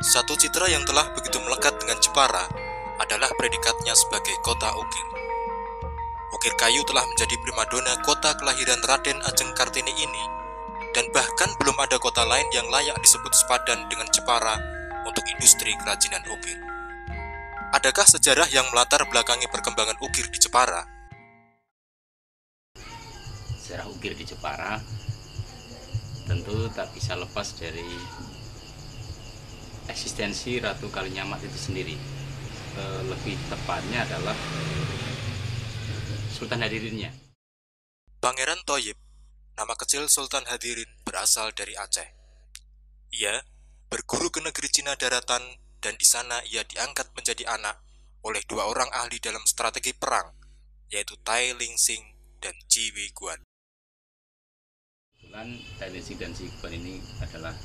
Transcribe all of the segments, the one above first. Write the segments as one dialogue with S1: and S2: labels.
S1: Satu citra yang telah begitu melekat dengan Jepara adalah predikatnya sebagai kota ukir. Ukir kayu telah menjadi primadona kota kelahiran Raden Ajeng Kartini ini, dan bahkan belum ada kota lain yang layak disebut sepadan dengan Jepara untuk industri kerajinan ukir. Adakah sejarah yang melatar belakangi perkembangan ukir di Jepara?
S2: Sejarah ukir di Jepara tentu tak bisa lepas dari eksistensi Ratu Kalinyamat itu sendiri. Lebih tepatnya adalah Sultan Hadirinnya.
S1: Pangeran Thoyib, nama kecil Sultan Hadirin, berasal dari Aceh. Ia berguru ke negeri Cina daratan, dan di sana ia diangkat menjadi anak oleh dua orang ahli dalam strategi perang, yaitu Tai Ling Sing dan Ji Wei Guan.
S2: Kebetulan Tai Ling Sing dan Ji Wei Guan ini adalah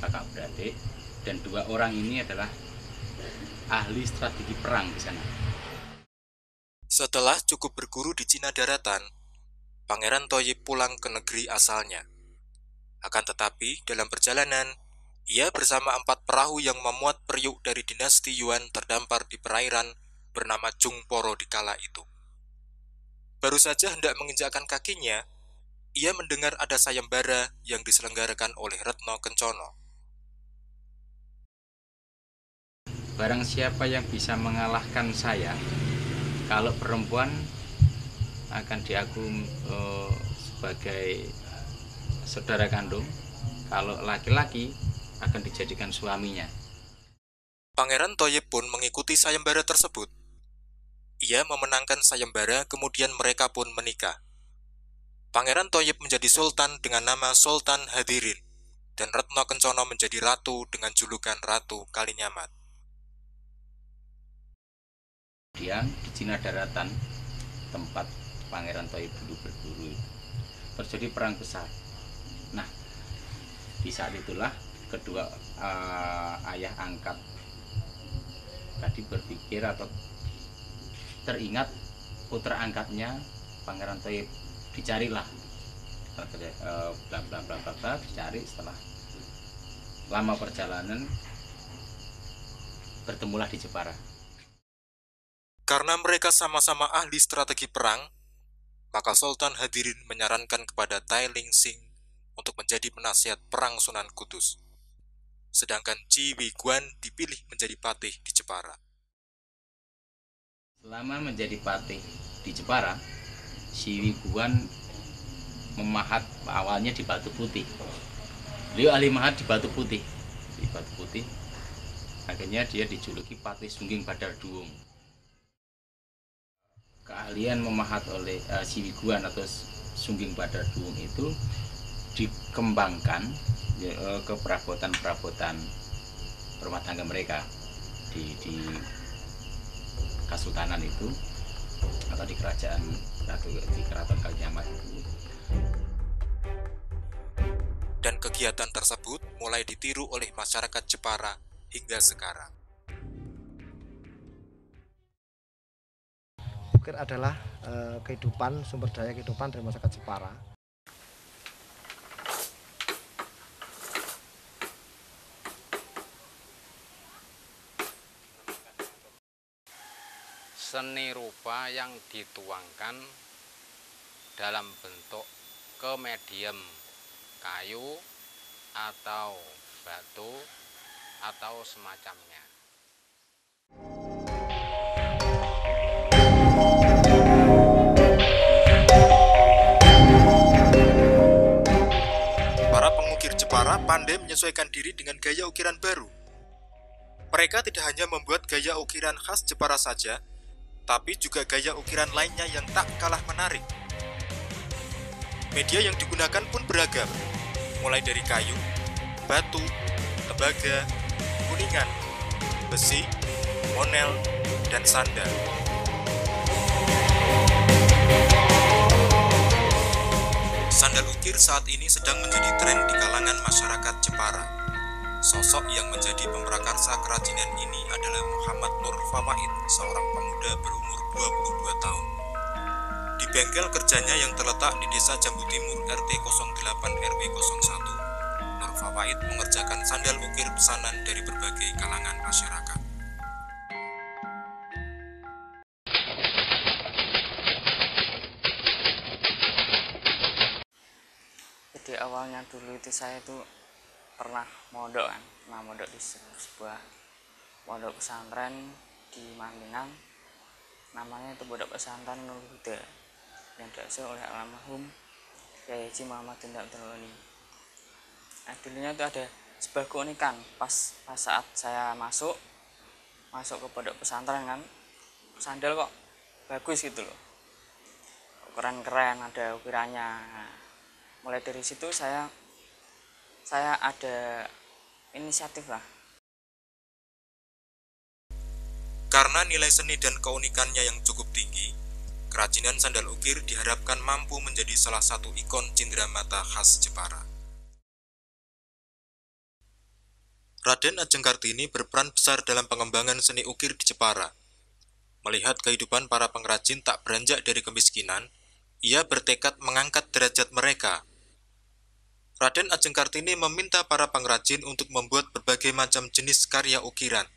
S2: kakak beradik, dan dua orang ini adalah ahli strategi perang di sana.
S1: Setelah cukup berguru di Cina daratan, Pangeran Thoyib pulang ke negeri asalnya. Akan tetapi, dalam perjalanan, ia bersama 4 perahu yang memuat periuk dari dinasti Yuan terdampar di perairan bernama Jungporo di kala itu. Baru saja hendak menginjakkan kakinya, ia mendengar ada sayembara yang diselenggarakan oleh Retno Kencono.
S2: Barang siapa yang bisa mengalahkan saya, kalau perempuan akan diaku sebagai saudara kandung, kalau laki-laki akan dijadikan suaminya.
S1: Pangeran Thoyib pun mengikuti sayembara tersebut. Ia memenangkan sayembara, kemudian mereka pun menikah. Pangeran Thoyib menjadi sultan dengan nama Sultan Hadirin, dan Retno Kencono menjadi ratu dengan julukan Ratu Kalinyamat.
S2: Kemudian di Cina daratan, tempat Pangeran Thoyib dulu berguru, terjadi perang besar. Nah, di saat itulah kedua ayah angkat tadi berpikir atau teringat putra angkatnya Pangeran Thoyib, dicarilah, dicari. Setelah lama perjalanan bertemulah di Jepara.
S1: Karena mereka sama-sama ahli strategi perang, maka Sultan Hadirin menyarankan kepada Tai Ling Sing untuk menjadi penasihat perang Sunan Kudus. Sedangkan Ji Wei Guan dipilih menjadi patih di Jepara.
S2: Selama menjadi patih di Jepara, Ji Wei Guan memahat awalnya di Batu Putih. Beliau ahli mahat di Batu Putih. Di Batu Putih, akhirnya dia dijuluki Patih Sungging Badar Duung. Keahlian memahat oleh Ji Wei Guan atau Sungging Badar Duung itu dikembangkan ke perabotan-perabotan rumah tangga mereka di Kesultanan itu, atau di kerajaan di Keraton Kalinyamat itu.
S1: Dan kegiatan tersebut mulai ditiru oleh masyarakat Jepara hingga sekarang.
S3: Ukir adalah kehidupan, sumber daya kehidupan dari masyarakat Jepara.
S4: Seni rupa yang dituangkan dalam bentuk kemedium kayu atau batu atau semacamnya.
S1: Para pengukir Jepara pandai menyesuaikan diri dengan gaya ukiran baru. Mereka tidak hanya membuat gaya ukiran khas Jepara saja, tapi juga gaya ukiran lainnya yang tak kalah menarik. Media yang digunakan pun beragam, mulai dari kayu, batu, tembaga, kuningan, besi, monel, dan sandal. Sandal ukir saat ini sedang menjadi tren di kalangan masyarakat Jepara. Sosok yang menjadi pemrakarsa kerajinan ini adalah Muhammad Nur Famaid, seorang pemuda berumur 22 tahun. Di bengkel kerjanya yang terletak di Desa Jambu Timur RT 08 RW 01, Nur Fawaid mengerjakan sandal ukir pesanan dari berbagai kalangan masyarakat.
S5: Jadi awalnya dulu itu saya itu pernah mondok di sebuah pondok pesantren di Mantingan, namanya itu Pondok Pesantren Nur Huda yang diasuh oleh almarhum Kyai Haji Muhammad Abdul. Nah, dulunya itu ada sebuah keunikan pas saat saya masuk ke pondok pesantren kan, sandal kok bagus gitu loh, keren-keren, ada ukirannya. Nah, mulai dari situ saya ada inisiatif lah.
S1: Karena nilai seni dan keunikannya yang cukup tinggi, kerajinan sandal ukir diharapkan mampu menjadi salah satu ikon cindramata khas Jepara. Raden Ajeng Kartini berperan besar dalam pengembangan seni ukir di Jepara. Melihat kehidupan para pengrajin tak beranjak dari kemiskinan, ia bertekad mengangkat derajat mereka. Raden Ajeng Kartini meminta para pengrajin untuk membuat berbagai macam jenis karya ukiran.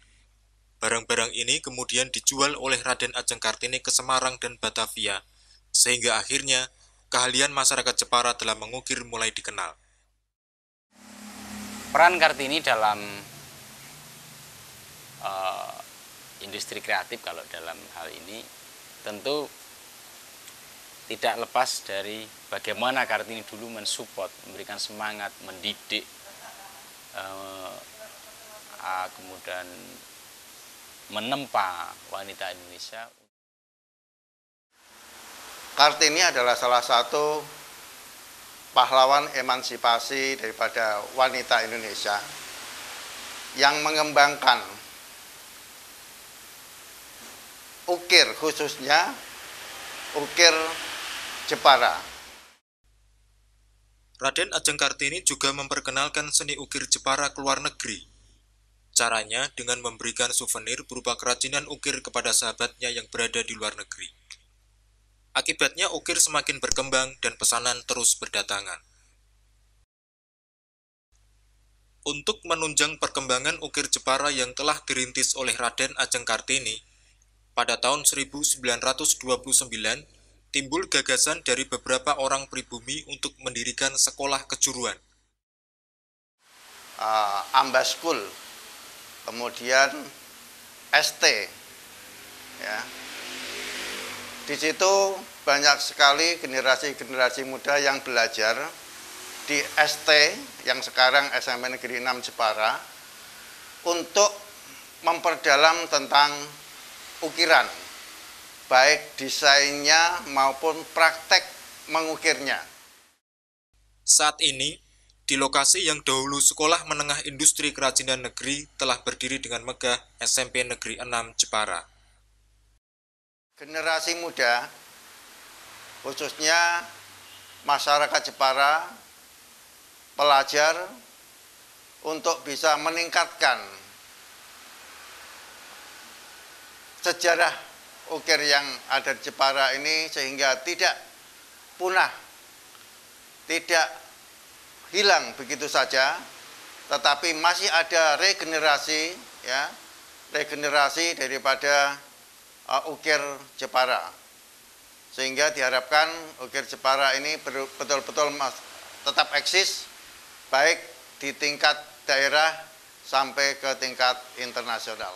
S1: Barang-barang ini kemudian dijual oleh Raden Ajeng Kartini ke Semarang dan Batavia, sehingga akhirnya keahlian masyarakat Jepara dalam mengukir mulai dikenal.
S4: Peran Kartini dalam industri kreatif kalau dalam hal ini tentu tidak lepas dari bagaimana Kartini dulu mensupport, memberikan semangat, mendidik, kemudian menempa wanita Indonesia.
S6: Kartini adalah salah satu pahlawan emansipasi daripada wanita Indonesia yang mengembangkan ukir, khususnya ukir Jepara.
S1: Raden Ajeng Kartini juga memperkenalkan seni ukir Jepara ke luar negeri. Caranya dengan memberikan souvenir berupa kerajinan ukir kepada sahabatnya yang berada di luar negeri. Akibatnya ukir semakin berkembang dan pesanan terus berdatangan. Untuk menunjang perkembangan ukir Jepara yang telah dirintis oleh Raden Ajeng Kartini, pada tahun 1929 timbul gagasan dari beberapa orang pribumi untuk mendirikan sekolah kejuruan.
S6: Ambaskul, kemudian ST, ya. Di situ banyak sekali generasi-generasi muda yang belajar di ST yang sekarang SMP Negeri 6 Jepara untuk memperdalam tentang ukiran, baik desainnya maupun praktek mengukirnya.
S1: Saat ini, di lokasi yang dahulu Sekolah Menengah Industri Kerajinan Negeri telah berdiri dengan megah SMP Negeri 6 Jepara.
S6: Generasi muda, khususnya masyarakat Jepara, pelajar, untuk bisa meningkatkan sejarah ukir yang ada di Jepara ini sehingga tidak punah, tidak hilang begitu saja, tetapi masih ada regenerasi, ya, regenerasi daripada ukir Jepara, sehingga diharapkan ukir Jepara ini betul-betul tetap eksis baik di tingkat daerah sampai ke tingkat internasional.